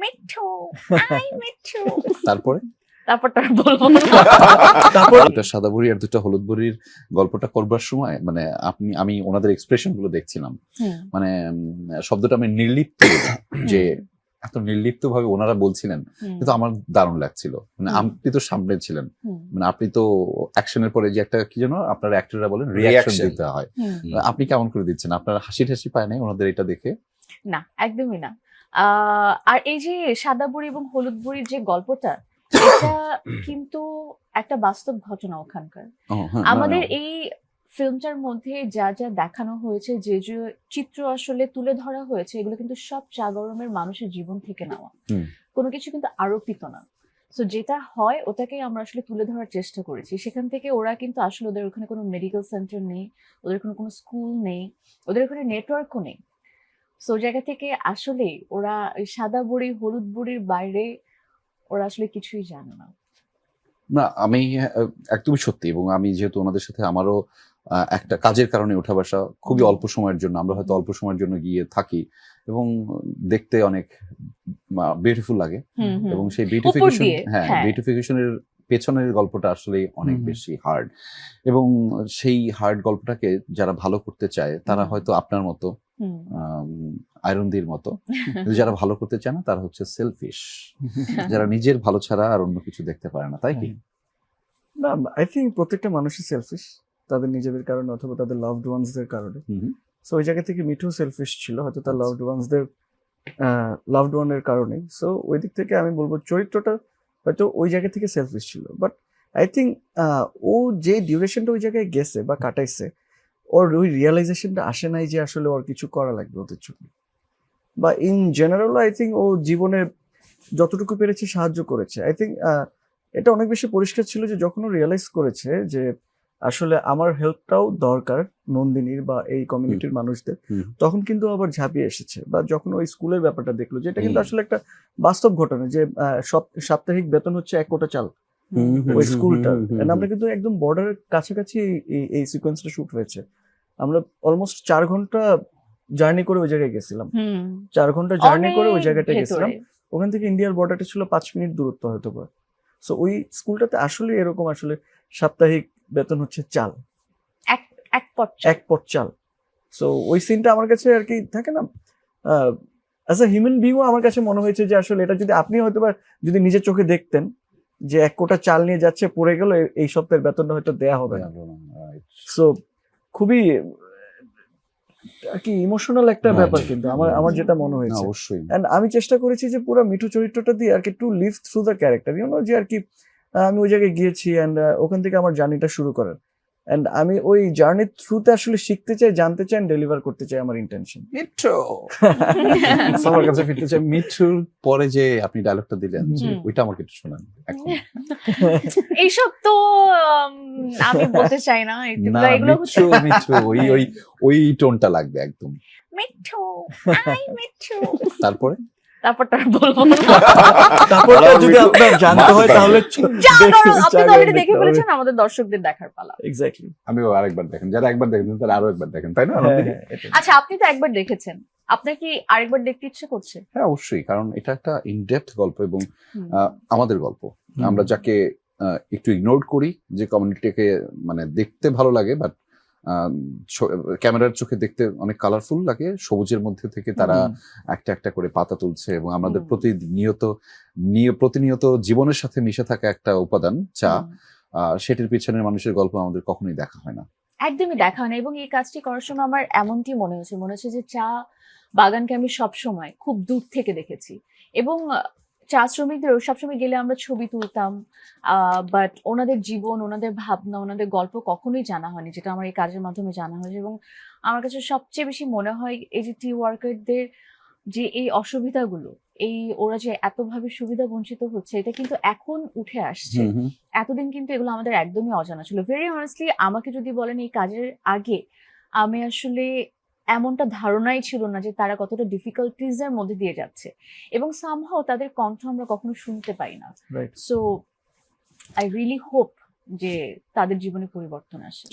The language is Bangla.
মিঠু আই মিঠু। তারপরে তারপরটা আর বলবো না। দুটা সাদা বুড়ি আর দুটা হলুদ বুড়ির গল্পটা করবার সময় মানে আমি ওনাদের এক্সপ্রেশন গুলো দেখছিলাম, মানে শব্দটা আমি নির্লিপ্ত যে এত নির্লিপ্ত ভাবে ওনারা বলছিলেন, কিন্তু আমার দারুণ লাগছিল। মানে আপনি তো সামনে ছিলেন, মানে আপনি তো অ্যাকশনের পরে যে একটা কি যেন আপনার অ্যাক্টররা বলেন রিঅ্যাকশন দিতে হয়, আপনি কেমন করে দিচ্ছেন? আপনার হাসি ঠাসি পায় নাই ওনাদের এটা দেখে? না, একদমই না। আর এই যে সাদা বুড়ি এবং হলুদ বুড়ির যে গল্পটা, এটা কিন্তু একটা বাস্তব ঘটনা ওখানকার। আমাদের এই ফিল্মটার মধ্যে যা যা দেখানো হয়েছে, যে যে চিত্র আসলে তুলে ধরা হয়েছে, এগুলো কিন্তু সব চা গরমের মানুষের জীবন থেকে নেওয়া, কোনো কিছু কিন্তু আরোপিত না। সো যেটা হয় ওটাকেই আমরা আসলে তুলে ধরার চেষ্টা করেছি। সেখান থেকে ওরা কিন্তু আসলে ওদের ওখানে কোনো মেডিকেল সেন্টার নেই, ওদের কোনো স্কুল নেই, ওদের ওখানে নেটওয়ার্কও নেই। সো জায়গা থেকে আসলে ওরা ওই সাদা বুড়ি হলুদ বুড়ির বাইরে ওরা আসলে কিছুই জানে না। না, আমি একদমই সত্যি, এবং আমি যেহেতু ওনাদের সাথে আমারও একটা কাজের কারণে ওঠা বসা, খুবই অল্প সময়ের জন্য, আমরা হয়তো অল্প সময়ের জন্য গিয়ে থাকি, এবং দেখতে অনেক বিউটিফুল লাগে, এবং সেই বিউটিফিকেশন, বিউটিফিকেশনের পেছনের গল্পটা আসলে অনেক বেশি হার্ড, এবং সেই হার্ড গল্পটাকে যারা ভালো করতে চায় তারা হয়তো আপনার মতো আয়রনদির মতো, যারা ভালো করতে চায় না তারা হচ্ছে সেলফিশ, যারা নিজের ভালো ছাড়া আর অন্য কিছু দেখতে পারে না, তাই কি? না, আই থিঙ্ক প্রত্যেকটা মানুষই সেলফিশ, তাদের নিজেদের কারণে অথবা তাদের লাভড ওয়ান্সদের কারণে। সো ওই জায়গা থেকে মিঠু সেলফিশ ছিল, হয়তো তার লাভড ওয়ানের কারণে। সো ওই দিক থেকে আমি বলবো চরিত্রটা হয়তো ওই জায়গা থেকে সেলফিশ ছিল, বাট আই থিঙ্ক ও যে ডিউরেশনটা ওই জায়গায় গেছে বা কাটাইছে, ওর ওই রিয়েলাইজেশনটা আসে নাই যে আসলে ওর কিছু করা লাগবে ওদের জন্য, বা ইন জেনারেল আই থিঙ্ক ও জীবনে যতটুকু পেরেছে সাহায্য করেছে। আই থিঙ্ক এটা অনেক বেশি পরিষ্কার ছিল যে যখন ও রিয়েলাইজ করেছে যে আসলে আমার হেল্পটাও দরকার নন্দিনীর বা এই কমিউনিটির মানুষদের, তখন কিন্তু আবার ঝাঁপিয়ে এসেছে। বা যখন ওই স্কুলের ব্যাপারটা দেখলো, যেটা কিন্তু আসলে একটা বাস্তব ঘটনা, যে সাপ্তাহিক বেতন হচ্ছে 1 কোটা চাল ওই স্কুলটা। আমরা কিন্তু একদম বর্ডারের কাছাকাছি এই সিকোয়েন্সটা শুট হয়েছে। আমরা অলমোস্ট 4 ঘন্টা জার্নি করে ওই জায়গায় গেছিলাম, 4 ঘন্টা জার্নি করে ওই জায়গাটা গেছিলাম। ওখান থেকে ইন্ডিয়ার বর্ডারটা ছিল 5 মিনিট দূরত্ব হয়তো বা। সো ওই স্কুলটাতে আসলে এরকম আসলে সাপ্তাহিক বেতন হচ্ছে চাল, এক পট চাল। সো ওই সিনটা আমার কাছে আর কি থাকে না, অ্যাজ আ হিউম্যান বিংও আমার কাছে মনে হয়েছে যে আসলে এটা যদি আপনি হয়তো বা যদি নিজের চোখে দেখতেন যে 1 কোটা চাল নিয়ে যাচ্ছে, পড়ে গেল, এই সপ্তাহের বেতনটা হয়তো দেয়া হবে না। সো খুবই আর কি ইমোশনাল একটা ব্যাপার, কিন্তু আমার যেটা মনে হয়েছে। অবশ্যই। এন্ড আমি চেষ্টা করেছি যে পুরো মিঠু চরিত্রটা দিয়ে আর কি to live through the character, you know, যে আর কি আমি ওই জায়গায় গিয়েছি এন্ড ওখান থেকে আমার জার্নিটা শুরু করার, এন্ড আমি ওই জার্নির থ্রুতে আসলে শিখতে চাই, জানতে চাই, ডেলিভার করতে চাই, আমার ইন্টেনশন। মিঠু আমার কাছে ফিরতে চাই। মিঠুর পরে যে আপনি ডায়লগটা দিলেন, ওইটা আমাকে একটু শোনান এখন। এইসব তো আমি বলতে চাই না, এগুলো হচ্ছে মিঠু ওই টোনটা লাগবে একদম। মিঠু আই মিঠু। তারপরে তারপরটা আর বলবো না। তারপরটা যদি আপনার জানতে হয় তাহলে আপনি তো অলরেডি দেখে ফেলেছেন, আমাদের দর্শকদের দেখার পালা। এক্স্যাক্টলি। আমি আরেকবার দেখেন, যারা একবার দেখেছেন তারা আরো একবার দেখেন, তাই না? আচ্ছা, আপনি তো একবার দেখেছেন, আপনার কি আরেকবার দেখতে ইচ্ছে করছে? হ্যাঁ, অবশ্যই, কারণ এটা একটা ইনডেপথ গল্প, এবং আমাদের গল্প, আমরা যাকে একটু ইগনোর করি, যে কমিউনিটিকে মানে দেখতে ভালো লাগে, বাট ক্যামেরার চোখে দেখতে অনেক কালারফুল লাগে, সবুজের মধ্যে থেকে তারা একটা একটা করে পাতা তুলছে, এবং আমাদের প্রতিনিয়ত জীবনের সাথে মিশে থাকা একটা উপাদান চা, সেটির পিছনের মানুষের গল্প আমাদের কখনোই দেখা হয় না, একদমই দেখা হয় না। এবং এই কাজটি করার সময় আমার এমনটি মনে হচ্ছে যে চা বাগানকে আমি সবসময় খুব দূর থেকে দেখেছি, এবং চা শ্রমিকদের সবসময় গেলে আমরা ছবি তুলতাম, বাট ওনাদের জীবন, ওনাদের ভাবনা, ওনাদের গল্প কখনোই জানা হয়নি, যেটা আমার এই কাজের মাধ্যমে জানা হয়েছে। এবং আমার কাছে সবচেয়ে বেশি মনে হয় এই যে টি ওয়ার্কারদের যে এই অসুবিধাগুলো, এই ওরা যে এতভাবে সুবিধা বঞ্চিত হচ্ছে, এটা কিন্তু এখন উঠে আসছে। এতদিন কিন্তু এগুলো আমাদের একদমই অজানা ছিল। ভেরি অনেস্টলি আমাকে যদি বলেন, এই কাজের আগে আমি আসলে এমনটা ধারণাই ছিল না যে তারা কতটা ডিফিকাল্টিজ এর মধ্যে দিয়ে যাচ্ছে, এবং সামহাও তাদের কণ্ঠ আমরা কখনো শুনতে পাই না। সো আই রিয়েলি হোপ যে তাদের জীবনে পরিবর্তন আসে।